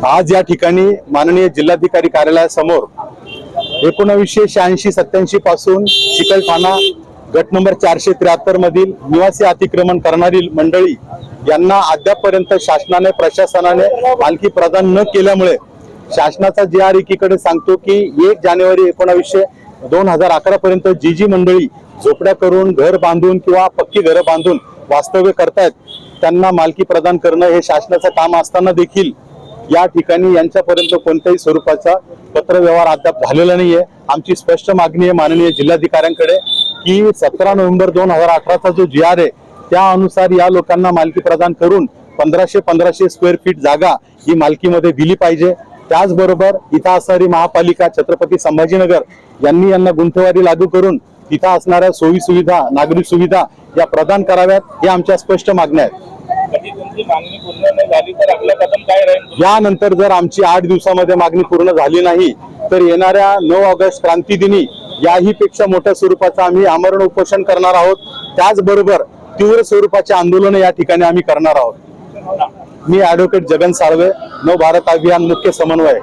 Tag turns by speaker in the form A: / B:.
A: आज या ठिकाणी माननीय जिल्हाधिकारी कार्यालयासमोर 1986-87 पासून चिकलठाणा गट नंबर 473 मधील निवासी अतिक्रमण करणारी मंडळी यांना अद्यापपर्यंत शासनाने प्रशासनाने मालकी प्रदान न केल्यामुळे शासनाचा जी.आर. एकीकडे सांगतो की 1 जानेवारी 2011 पर्यंत जी मंडळी झोपड्या करून घर बांधून किंवा पक्की घर बांधून वास्तव्य करतायत त्यांना मालकी प्रदान करणं हे शासनाचं काम असताना देखील या ठिकाणी यांच्यापर्यंत कोणत्याही स्वरूपाचा पत्रव्यवहार अद्याप झालेला नाहीये। आमची स्पष्ट मागणी आहे माननीय जिल्हाधिकाऱ्यांकडे की 17 नोव्हेंबर 2018चा जो जी.आर. आहे त्या अनुसार या लोकांना मालकी प्रदान करून 1500 स्क्वेअर फीट जागा ही मालकीमध्ये दिली पाहिजे। त्याचबरोबर इथं असणारी महापालिका छत्रपती संभाजीनगर यांनी यांना गुंठेवारी लागू करून तिथं असणाऱ्या सोयी सुविधा नागरिक सुविधा या प्रदान कराव्यात हे आमच्या स्पष्ट मागण्या आहेत।
B: तुमची मागणी पूर्ण नाही झाली तर आपलं कदम काय राहील?
A: यानंतर जर आमची 8 दिवसामध्ये मागणी पूर्ण झाली नाही तर येणाऱ्या 9 ऑगस्ट क्रांती दिनी याही पेक्षा मोठ्या स्वरूपाचं आम्ही आमरण उपोषण करणार आहोत। त्याचबरोबर तीव्र स्वरूपाचे आंदोलन या ठिकाणी आम्ही करणार आहोत। मी ॲडव्होकेट जगन साळवे, नव भारत अभियान मुख्य समन्वय।